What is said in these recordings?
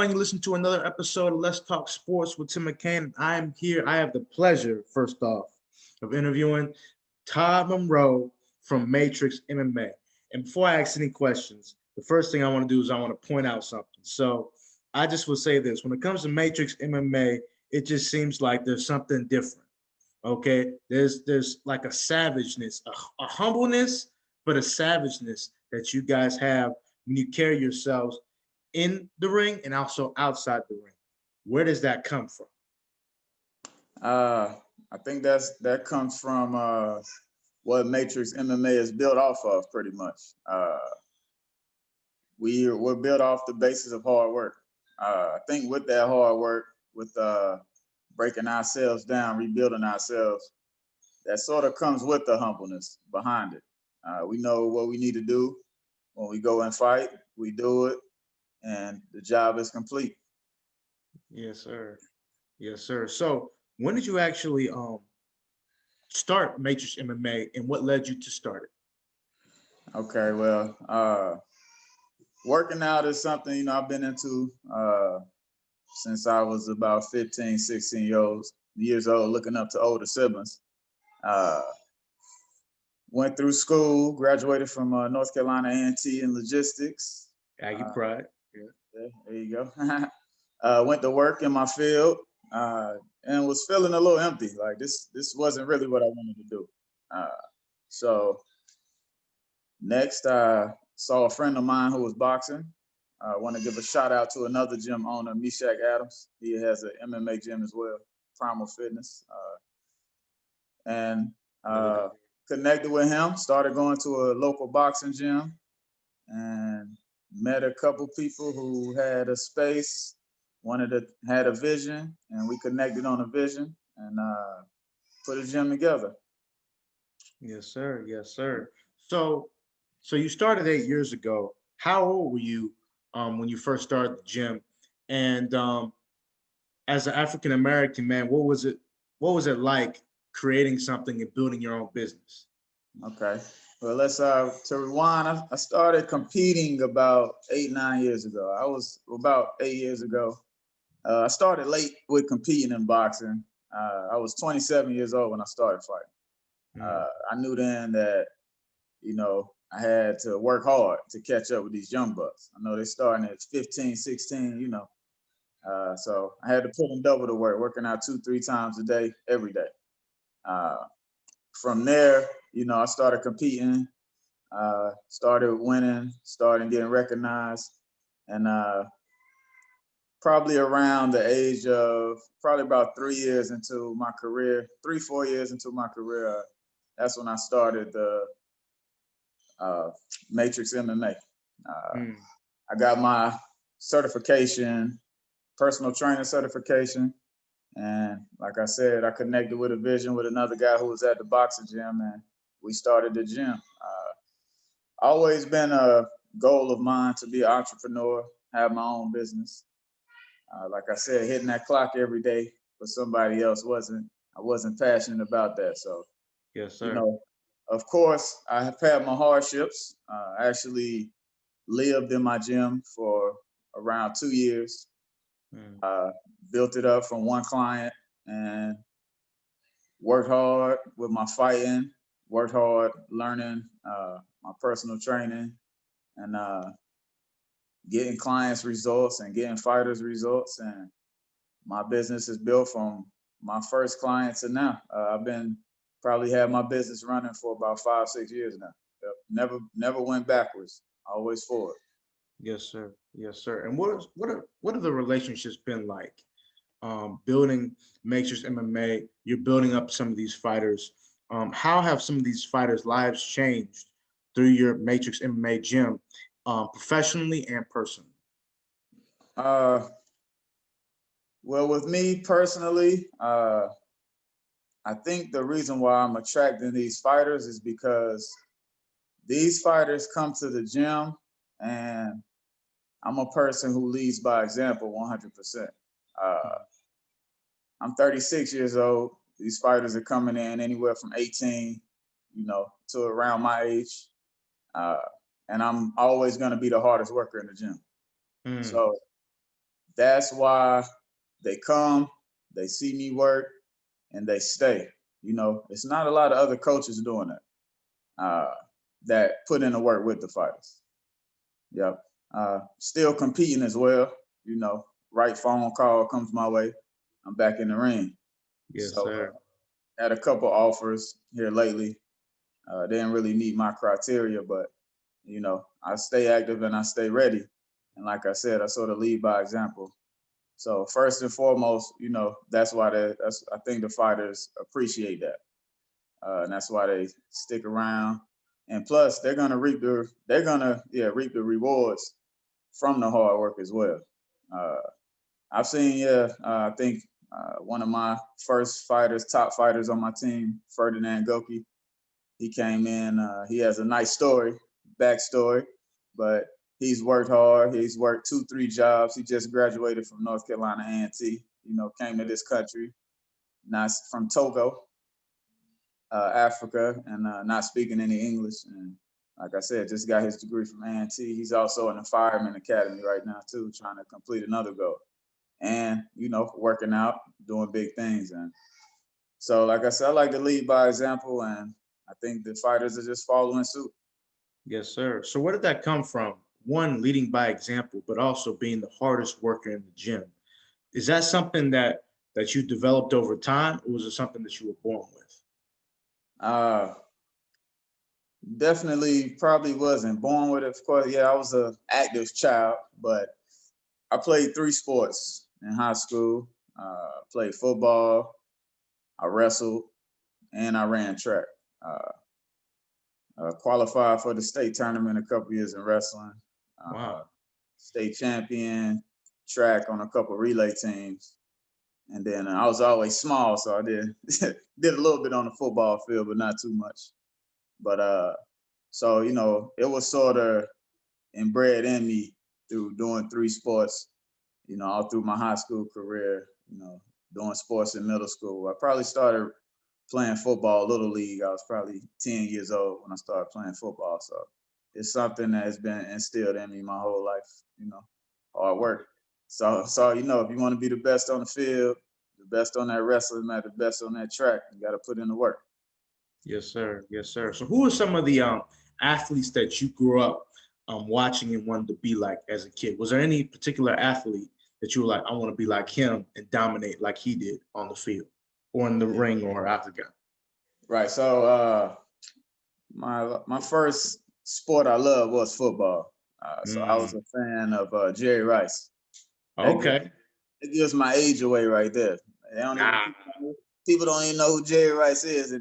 everyone. You listen to another episode of Let's Talk Sports with Tim McCain. I am here. I have the pleasure, first off, of interviewing Todd Monroe from Matrix MMA. And before I ask any questions, the first thing I want to do is I want to point out something. So I just will say this. When it comes to Matrix MMA, it just seems like there's something different. Okay. There's like a savageness, a humbleness, but a savageness that you guys have when you carry yourselves in the ring and also outside the ring. Where does that come from? I think that comes from what Matrix MMA is built off of, pretty much. We're built off the basis of hard work. I think with that hard work, with breaking ourselves down, rebuilding ourselves, that sort of comes with the humbleness behind it. We know what we need to do when we go and fight. We do it, and the job is complete. Yes, sir. Yes, sir. So when did you actually start Matrix MMA and what led you to start it? Okay, well, working out is something, I've been into since I was about 15, 16 years old, looking up to older siblings. Went through school, graduated from North Carolina A&T in logistics. Aggie pride. Yeah, there you go. Went to work in my field and was feeling a little empty. Like this wasn't really what I wanted to do. So next, I saw a friend of mine who was boxing. I want to give a shout out to another gym owner, Meshach Adams. He has an MMA gym as well, Primal Fitness. And connected with him, started going to a local boxing gym and met a couple people who had a space, had a vision, and we connected on a vision and put a gym together. Yes, sir. Yes, sir. So you started 8 years ago. How old were you when you first started the gym? And as an African American man, what was it? What was it like creating something and building your own business? Okay. Well, let's to rewind. I started competing about 8-9 years ago. I was about 8 years ago. I started late with competing in boxing. I was 27 years old when I started fighting. I knew then that, I had to work hard to catch up with these young bucks. I know they're starting at 15, 16, so I had to put in double the work, working out 2-3 times a day, every day. From there, I started competing, started winning, started getting recognized. And probably around the age of probably about 3 years into my career, 3-4 years into my career, that's when I started the Matrix MMA. I got my certification, personal trainer certification. And like I said, I connected with a vision with another guy who was at the boxing gym, and we started the gym. Always been a goal of mine to be an entrepreneur, have my own business. Like I said, hitting that clock every day for somebody else I wasn't passionate about that. So, yes, sir. Of course, I have had my hardships. I actually lived in my gym for around 2 years. Built it up from one client and worked hard with my fighting, worked hard learning my personal training and getting clients results and getting fighters results. And my business is built from my first client to now. I've been probably had my business running for about 5-6 years now. Never went backwards, always forward. Yes, sir. Yes, sir. And what have the relationships been like? Building Matrix MMA, you're building up some of these fighters. How have some of these fighters' lives changed through your Matrix MMA gym, professionally and personally? Well, with me personally, I think the reason why I'm attracting these fighters is because these fighters come to the gym and I'm a person who leads by example 100%. I'm 36 years old. These fighters are coming in anywhere from 18, to around my age. And I'm always going to be the hardest worker in the gym. So that's why they come, they see me work, and they stay. You know, it's not a lot of other coaches doing that, that put in the work with the fighters. Yep. Still competing as well. You know, right phone call comes my way, I'm back in the ring. Yes, So sir. had a couple offers here lately. They didn't really meet my criteria, but you know, I stay active and I stay ready. And like I said, I sort of lead by example. So first and foremost, you know, that's why I think the fighters appreciate that, and that's why they stick around. And plus, they're gonna reap the rewards from the hard work as well. Uh, I've seen, I think one of my first fighters, top fighters on my team, Ferdinand Goki, he came in. He has a nice backstory, but he's worked hard. He's worked 2-3 jobs. He just graduated from North Carolina A&T. You know, came to this country, not from Togo, Africa, and not speaking any English. And like I said, just got his degree from A&T. He's also in the Fireman Academy right now too, trying to complete another goal. And you know, working out, doing big things. And so, like I said, I like to lead by example, and I think the fighters are just following suit. Yes, sir. So where did that come from? One, leading by example, but also being the hardest worker in the gym. Is that something that you developed over time, or was it something that you were born with? Uh, Definitely probably wasn't born with it. Of course, yeah, I was an active child, but I played 3 sports in high school. Played football, I wrestled, and I ran track. Qualified for the state tournament a couple years in wrestling. Wow. State champion, track on a couple relay teams. And then I was always small, so I did did a little bit on the football field, but not too much. But so you know, it was sort of inbred in me through doing 3 sports, you know, all through my high school career, you know, doing sports in middle school. I probably started playing football, little league. I was probably 10 years old when I started playing football. So it's something that has been instilled in me my whole life, you know, hard work. So you know, if you want to be the best on the field, the best on that wrestling mat, the best on that track, you got to put in the work. Yes, sir. Yes, sir. So who are some of the athletes that you grew up watching and wanted to be like as a kid? Was there any particular athlete that you were like, I want to be like him and dominate like he did on the field or in the ring or octagon? Right. So my first sport I loved was football. So I was Mm, a fan of Jerry Rice. That gives, okay. it gives my age away right there. They don't even Nah, people don't even know who Jerry Rice is.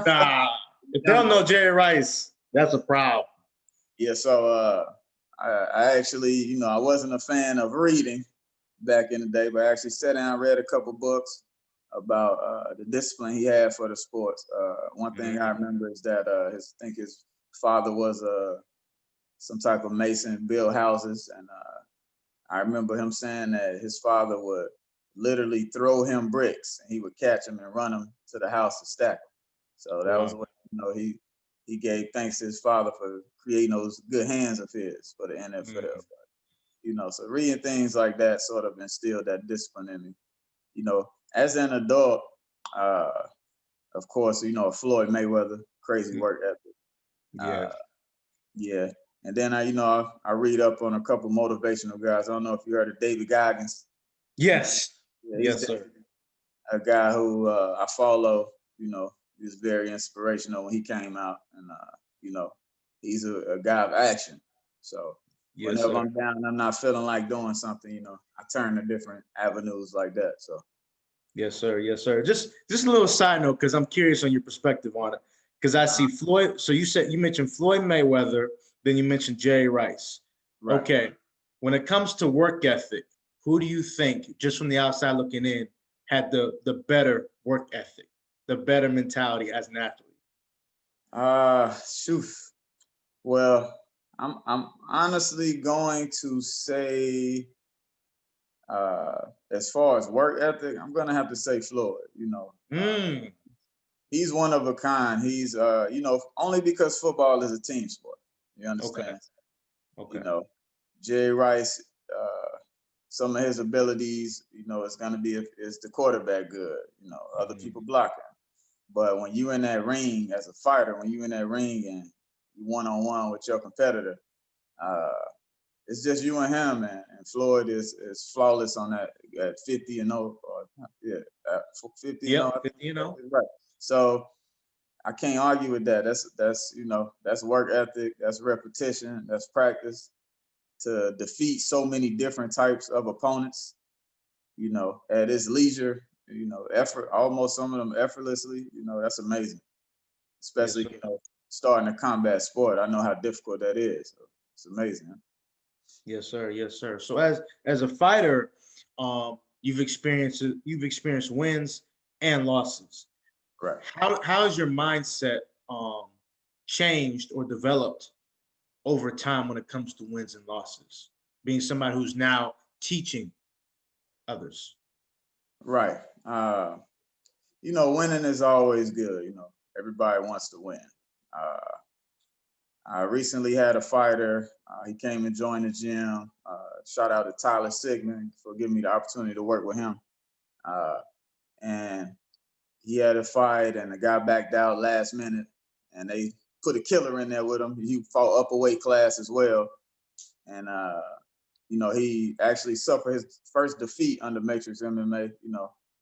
nah. If they don't know Jerry Rice, that's a problem. Yeah. So I actually, you know, I wasn't a fan of reading back in the day, but I actually sat down and read a couple books about the discipline he had for the sports. One thing I Mm, remember is that I think his father was some type of mason, build houses, and I remember him saying that his father would literally throw him bricks, and he would catch them and run them to the house to stack them. So that was wow. what, you know, he gave thanks to his father for creating those good hands of his for the NFL. Mm, You know, so reading things like that sort of instilled that discipline in me. You know, as an adult, uh, of course, you know, Floyd Mayweather, crazy mm, work ethic. yeah. Uh, yeah. And then you know, I read up on a couple motivational guys. I don't know if you heard of David Goggins. Yes. Yeah, he's Yes, sir. a guy who I follow. You know, he was very inspirational when he came out, and you know, he's a guy of action. So Yes, whenever sir. I'm down, and I'm not feeling like doing something. You know, I turn to different avenues like that. So Yes, sir. Yes, sir. Just a little side note because I'm curious on your perspective on it. Because I see Floyd. So you mentioned Floyd Mayweather, then you mentioned Jerry Rice. right. Okay. When it comes to work ethic, who do you think, just from the outside looking in, had the better work ethic, the better mentality as an athlete? Shoot. Well, I'm honestly going to say, as far as work ethic, I'm gonna have to say Floyd. You know, Mm, he's one of a kind. He's you know, only because football is a team sport. You okay. understand? You Okay. know, Jerry Rice, uh, some of his abilities, is going to be is the quarterback good, other people blocking. But when you in that ring as a fighter, when you in that ring and you one-on-one with your competitor, it's just you and him, and Floyd is flawless on that at 50-0. Yeah, 50-0. 50-0. Right. So I can't argue with that. That's work ethic, that's repetition, that's practice to defeat so many different types of opponents, at his leisure, effort, almost some of them effortlessly, that's amazing. Especially, Yes, starting a combat sport. I know how difficult that is. So it's amazing. yes, sir. Yes, sir. So as a fighter, you've experienced wins and losses. Right. How has your mindset changed or developed over time when it comes to wins and losses? Being somebody who's now teaching others. Right. Winning is always good. Everybody wants to win. I recently had a fighter. He came and joined the gym. Shout out to Tyler Sigmund for giving me the opportunity to work with him. And he had a fight, and the guy backed out last minute, and they put a killer in there with him. He fought upper weight class as well, and he actually suffered his first defeat under Matrix MMA.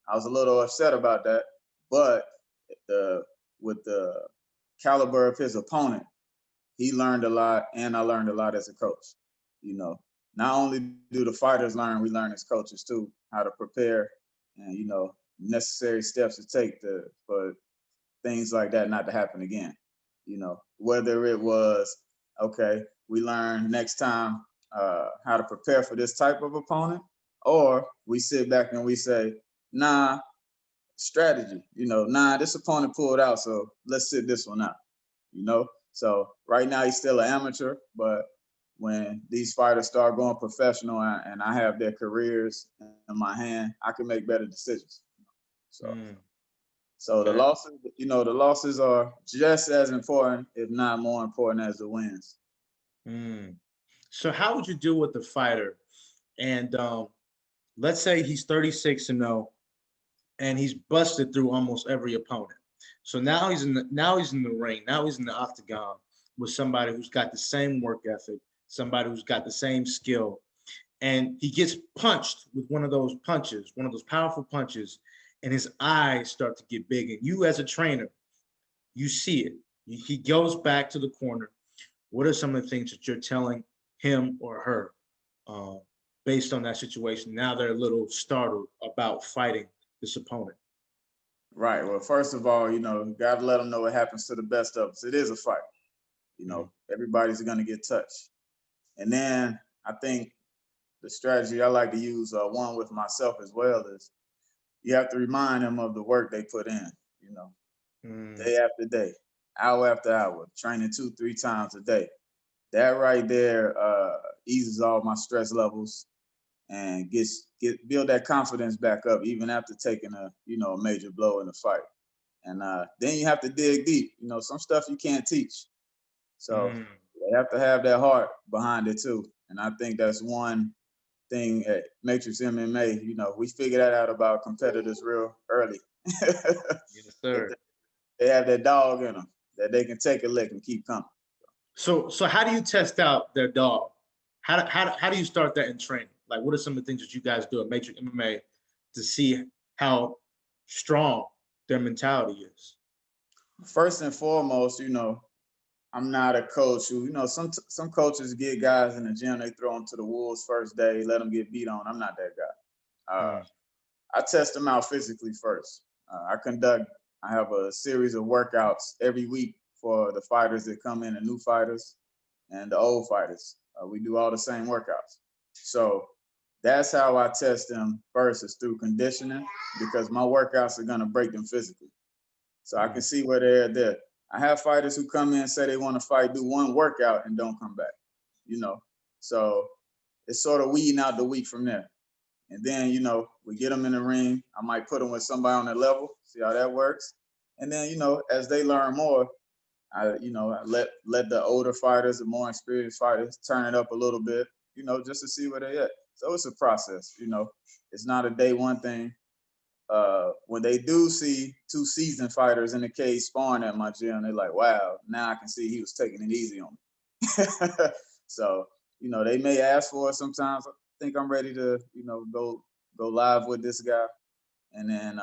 I was a little upset about that, but with the caliber of his opponent, he learned a lot, and I learned a lot as a coach. Not only do the fighters learn, we learn as coaches too, how to prepare and, necessary steps to take for things like that not to happen again. Whether it was, okay, we learn next time how to prepare for this type of opponent, or we sit back and we say, nah, strategy, nah, this opponent pulled out, so let's sit this one out, So right now he's still an amateur, but when these fighters start going professional and I have their careers in my hand, I can make better decisions. So Okay. the losses are just as important, if not more important, as the wins. So how would you deal with the fighter? And let's say he's 36-0, and he's busted through almost every opponent. So now he's in the ring. Now he's in the octagon with somebody who's got the same work ethic, somebody who's got the same skill, and he gets punched with one of those powerful punches, and his eyes start to get big. And you, as a trainer, you see it. He goes back to the corner. What are some of the things that you're telling him or her based on that situation? Now they're a little startled about fighting this opponent. Right. Well, first of all, you got to let them know what happens to the best of us. It is a fight. Everybody's going to get touched. And then I think the strategy I like to use, one with myself as well, is you have to remind them of the work they put in, day after day, hour after hour, training 2-3 times a day. That right there eases all my stress levels and build that confidence back up, even after taking a major blow in the fight. And then you have to dig deep. Some stuff you can't teach. So they have to have that heart behind it too. And I think that's one thing at Matrix MMA. We figured that out about competitors real early. Yes, sir. They have that dog in them that they can take a lick and keep coming. So how do you test out their dog? How do you start that in training? Like, what are some of the things that you guys do at Matrix MMA to see how strong their mentality is? First and foremost, I'm not a coach who, some coaches get guys in the gym, they throw them to the wolves first day, let them get beat on. I'm not that guy. I test them out physically first. I have a series of workouts every week for the fighters that come in, the new fighters and the old fighters. We do all the same workouts. So that's how I test them first, is through conditioning, because my workouts are going to break them physically. So I can see where they're there. I have fighters who come in, say they want to fight, do one workout and don't come back, So it's sort of weeding out the weak from there. And then, we get them in the ring. I might put them with somebody on their level, see how that works. And then, as they learn more, I let the older fighters, the more experienced fighters turn it up a little bit, just to see where they at. So it's a process, you know. It's not a day one thing. When they do see two seasoned fighters in the cage sparring at my gym, they're like, wow, now I can see he was taking it easy on me. So, you know, they may ask for it sometimes. I think I'm ready to, you know, go live with this guy. And then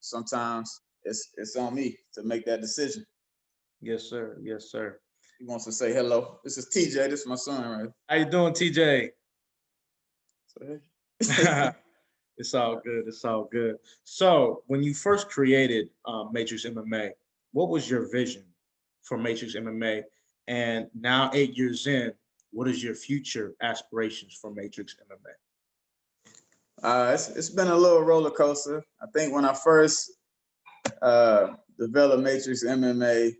sometimes it's on me to make that decision. Yes, sir. Yes, sir. He wants to say hello. This is TJ. This is my son, right? How you doing, TJ? So, hey. It's all good. It's all good. So, when you first created Matrix MMA, what was your vision for Matrix MMA? And now, 8 years in, what is your future aspirations for Matrix MMA? It's been a little roller coaster. I think when I first developed Matrix MMA,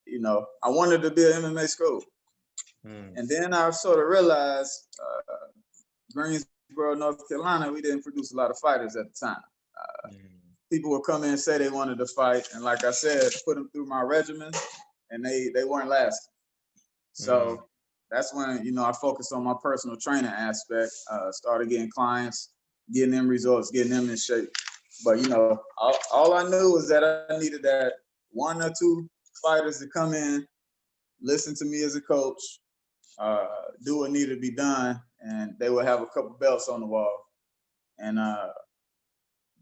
you know, I wanted to be an MMA school. And then I sort of realized Greensboro, North Carolina, we didn't produce a lot of fighters at the time. People would come in and say they wanted to fight. And like I said, put them through my regimen and they weren't lasting. So that's when, you know, I focused on my personal training aspect, started getting clients, getting them results, getting them in shape. But, you know, all I knew was that I needed that 1 or 2 fighters to come in, listen to me as a coach, do what needed to be done, and they would have a couple belts on the wall. And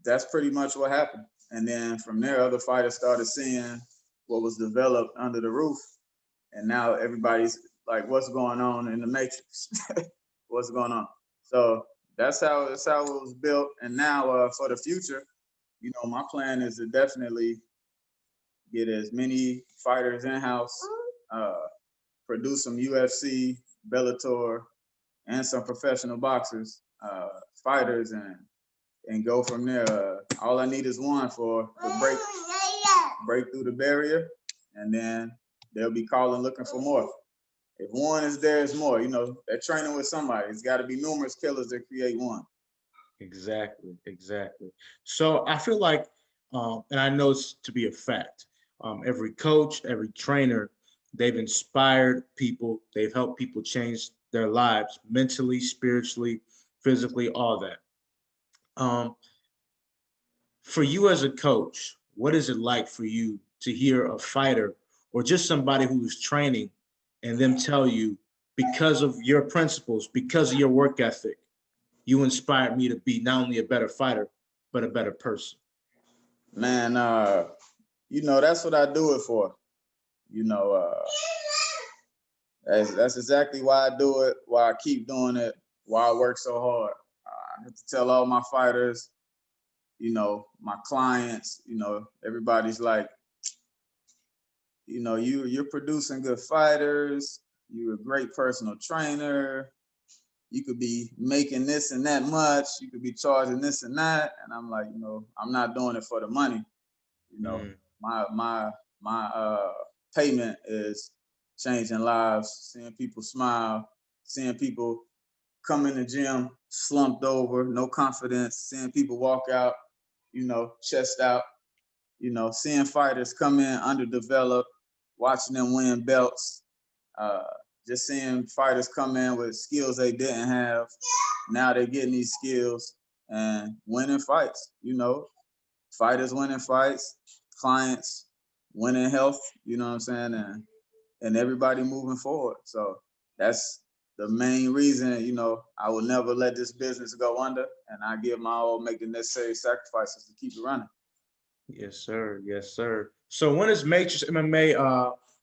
that's pretty much what happened. And then from there, other fighters started seeing what was developed under the roof. And now everybody's like, what's going on in the Matrix? What's going on? So that's how it was built. And now for the future, you know, my plan is to definitely get as many fighters in-house, produce some UFC, Bellator, and some professional boxers, fighters, and go from there. All I need is one for break through the barrier, and then they'll be calling looking for more. If one is there, is more. You know, they're training with somebody. It's got to be numerous killers that create one. Exactly, exactly. So I feel like, and I know it's to be a fact, every coach, every trainer, they've inspired people, they've helped people change their lives mentally, spiritually, physically, all that. For you as a coach, what is it like for you to hear a fighter or just somebody who is training and them tell you, because of your principles, because of your work ethic, you inspired me to be not only a better fighter, but a better person? Man, you know, that's what I do it for. You know, that's exactly why I do it, why I keep doing it, why I work so hard. I have to tell all my fighters, you know, my clients, you know, everybody's like, you know, you're producing good fighters, you're a great personal trainer, you could be making this and that much, you could be charging this and that. And I'm like, you know, I'm not doing it for the money. You know, my payment is changing lives, seeing people smile, seeing people come in the gym slumped over, no confidence, seeing people walk out, you know, chest out, you know, seeing fighters come in underdeveloped, watching them win belts, just seeing fighters come in with skills they didn't have. Now they're getting these skills and winning fights, you know, fighters winning fights, clients winning health, you know what I'm saying? And everybody moving forward. So that's the main reason, you know, I will never let this business go under, and I give my all, make the necessary sacrifices to keep it running. Yes, sir. Yes, sir. So when is Matrix MMA?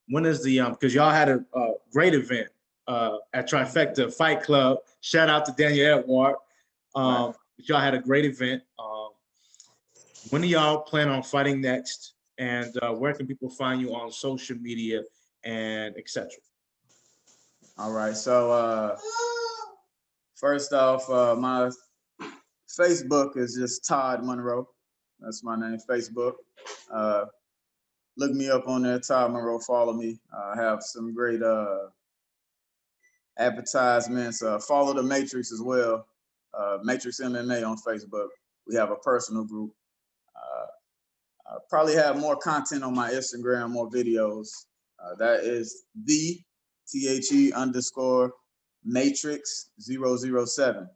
When is the because y'all had a great event at Trifecta Fight Club. Shout out to Daniel Edward. Right. Y'all had a great event. When do y'all plan on fighting next? And where can people find you on social media and etc.? All right. So first off, my Facebook is just Todd Monroe. That's my name, Facebook. Look me up on there, Todd Monroe. Follow me. I have some great advertisements. Follow the Matrix as well. Matrix MMA on Facebook. We have a personal group. I probably have more content on my Instagram, more videos. That is the THE_Matrix 007.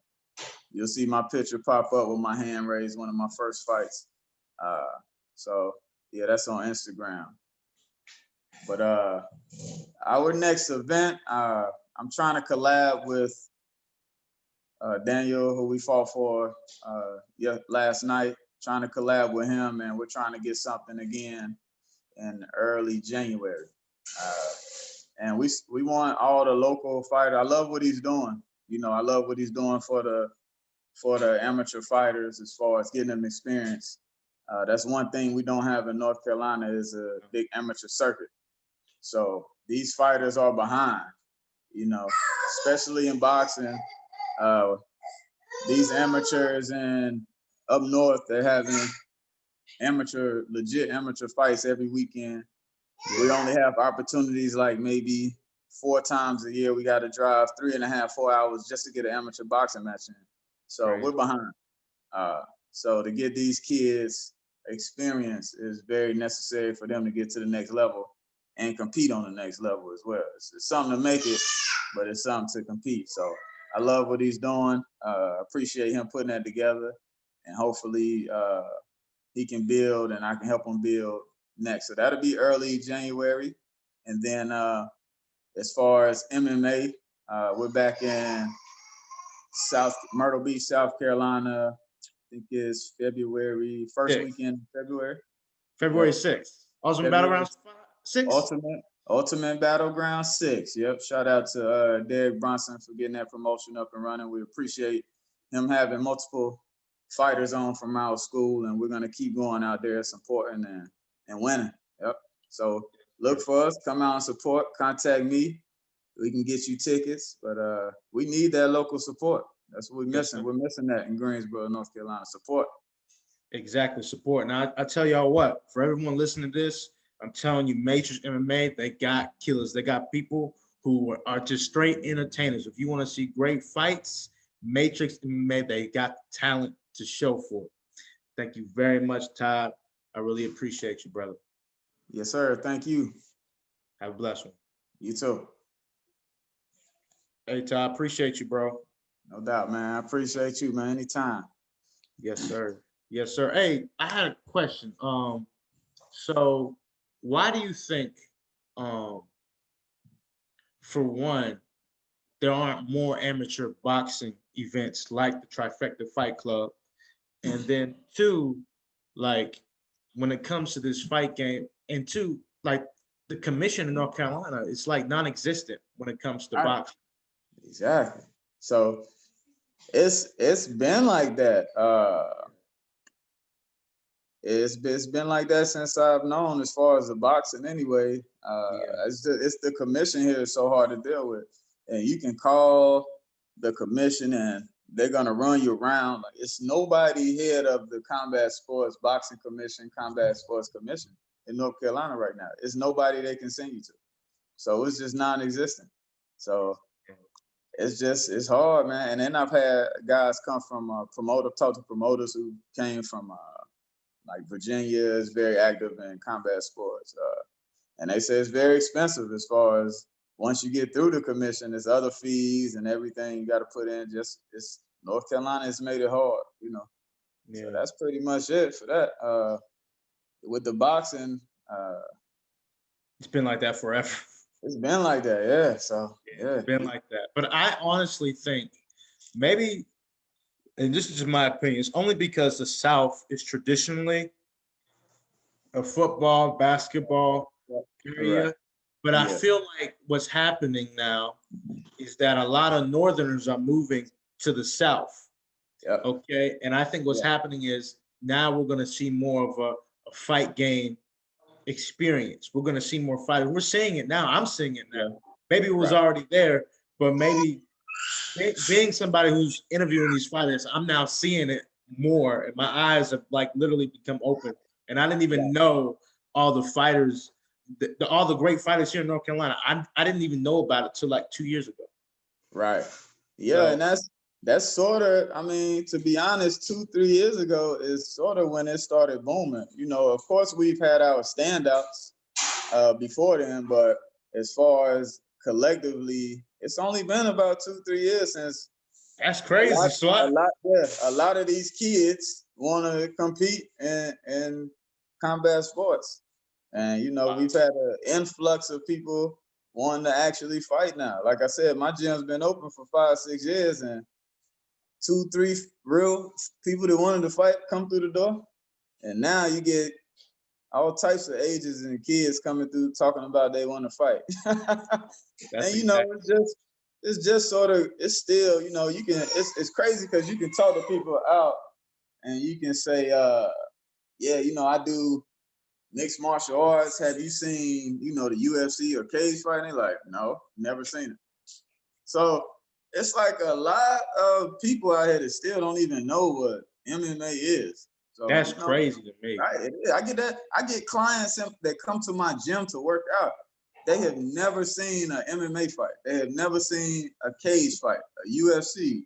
you'll see my picture pop up with my hand raised, one of my first fights. So yeah, that's on Instagram. But our next event, I'm trying to collab with Daniel, who we fought for last night. Trying to collab with him, and we're trying to get something again in early January. And we want all the local fighters. I love what he's doing. You know, I love what he's doing for the amateur fighters as far as getting them experience. That's one thing we don't have in North Carolina is a big amateur circuit. So these fighters are behind, you know, especially in boxing. These amateurs and up north, they're having legit amateur fights every weekend. We only have opportunities like maybe 4 times a year. We got to drive 3.5, 4 hours just to get an amateur boxing match in. So we're behind. So to get these kids experience is very necessary for them to get to the next level and compete on the next level as well. It's something to make it, but it's something to compete. So I love what he's doing. Appreciate him putting that together, and hopefully he can build and I can help him build next. So that'll be early January. And then as far as MMA, we're back in Myrtle Beach, South Carolina. I think it's February, first weekend in February. February 6th. Ultimate Battleground 6? Ultimate Battleground 6. Yep. Shout out to Derek Bronson for getting that promotion up and running. We appreciate him having multiple fighters on from our school, and we're gonna keep going out there supporting and winning. Yep. So look for us, come out and support, contact me. We can get you tickets, but we need that local support. That's what we're missing. We're missing that in Greensboro, North Carolina. Support. Exactly, support. Now, I tell y'all what, for everyone listening to this, I'm telling you, Matrix MMA, they got killers. They got people who are just straight entertainers. If you want to see great fights, Matrix MMA, they got talent to show for it. Thank you very much, Todd. I really appreciate you, brother. Yes, sir. Thank you. Have a blessed one. You too. Hey, Todd, appreciate you, bro. No doubt, man. I appreciate you, man. Anytime. Yes, sir. Yes, sir. Hey, I had a question. So why do you think, for one, there aren't more amateur boxing events like the Trifecta Fight Club? And then two, like when it comes to this fight game, and two, like the commission in North Carolina, it's like non-existent when it comes to boxing. Exactly. So it's been like that. It's been like that since I've known, as far as the boxing anyway. It's the commission here is so hard to deal with, and you can call the commission and they're gonna run you around. Like, it's nobody head of the Combat Sports Boxing Commission, Combat Sports Commission in North Carolina right now. It's nobody they can send you to, so it's just non-existent. So it's hard, man. And then I've had guys come from talk to promoters who came from like Virginia is very active in combat sports. And they say it's very expensive as far as once you get through the commission, there's other fees and everything you got to put in. It's North Carolina has made it hard, you know. Yeah. So that's pretty much it for that. With the boxing, it's been like that forever. It's been like that, yeah. So yeah, it's been like that. But I honestly think maybe, and this is just my opinion, it's only because the South is traditionally a football, basketball area. Right. But I feel like what's happening now is that a lot of Northerners are moving to the South. Yep. Okay. And I think what's happening is now we're going to see more of a fight game experience. We're going to see more fighters. We're seeing it now. I'm seeing it now. Yeah. Maybe it was already there, but maybe being somebody who's interviewing these fighters, I'm now seeing it more, and my eyes have like literally become open. And I didn't even know all the fighters, all the great fighters here in North Carolina. I didn't even know about it till like 2 years ago. Right. Yeah, so, and that's sort of, I mean, to be honest, 2-3 years ago is sort of when it started booming. You know, of course, we've had our standouts before then, but as far as collectively, it's only been about 2-3 years since That's crazy, Swat. A lot of these kids want to compete in combat sports, and you know we've had an influx of people wanting to actually fight now. Like I said, my gym's been open for 5-6 years, and 2-3 real people that wanted to fight come through the door, and now you get all types of ages and kids coming through talking about they want to fight. And you know, it's just sort of, it's still, you know, you can, it's crazy because you can talk to people out and you can say, yeah, you know, I do mixed martial arts. Have you seen, you know, the UFC or cage fighting? Like, no, never seen it. So it's like a lot of people out here that still don't even know what MMA is. So, that's you know, crazy to me. I get that. I get clients that come to my gym to work out. They have never seen an MMA fight. They have never seen a cage fight, a UFC.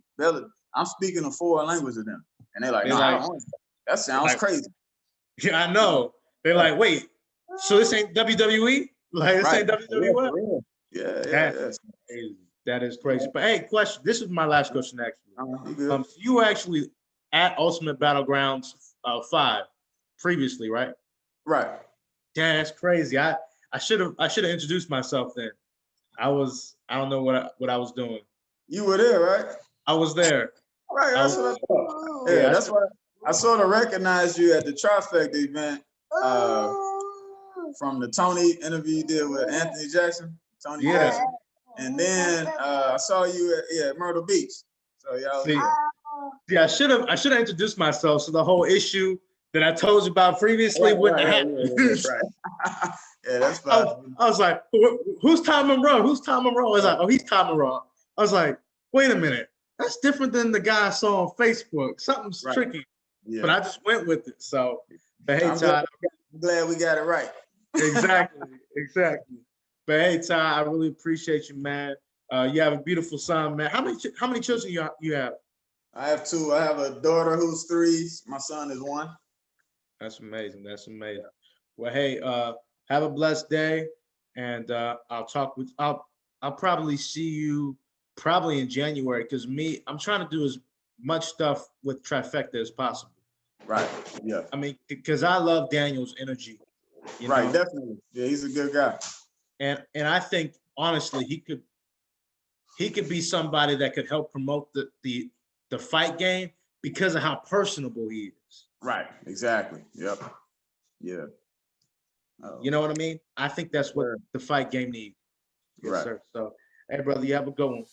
I'm speaking a foreign language to them, and they're like, "No, I don't want that. That sounds crazy." Yeah, I know. They're like, "Wait, so this ain't WWE? Like this ain't WWE?" Yeah. That is crazy. But hey, question. This is my last question, actually. So you were actually at Ultimate Battlegrounds 5 previously, right? Right. Yeah, that's crazy. I should have introduced myself then. I don't know what I was doing. You were there, right? I was there. Right, that's what I thought. Yeah, that's why I sort of recognized you at the Trifecta event from the Tony interview you did with Anthony Jackson. Tony Jackson. And then I saw you at Myrtle Beach. So yeah, I should have introduced myself. So the whole issue that I told you about previously wouldn't happen. Right. Yeah, that's fine. I was like, who's Todd Monroe? Who's Todd Monroe? I was like, oh, he's Todd Monroe. I was like, wait a minute. That's different than the guy I saw on Facebook. Something's tricky. Yeah. But I just went with it. So, but hey, Todd. I'm glad we got it right. Exactly. But hey, Todd, I really appreciate you, man. You have a beautiful son, man. How many children you have? I have 2. I have a daughter who's 3. My son is 1. That's amazing. Well, hey, have a blessed day, and I'll probably see you probably in January because I'm trying to do as much stuff with Trifecta as possible. Right. Yeah. I mean, because I love Daniel's energy. You know? Definitely. Yeah, he's a good guy. And I think honestly he could be somebody that could help promote the fight game because of how personable he is. Right. Exactly. Yep. Yeah. You know what I mean? I think that's what the fight game needs. Yes, sir. So, hey, brother, you have a good one.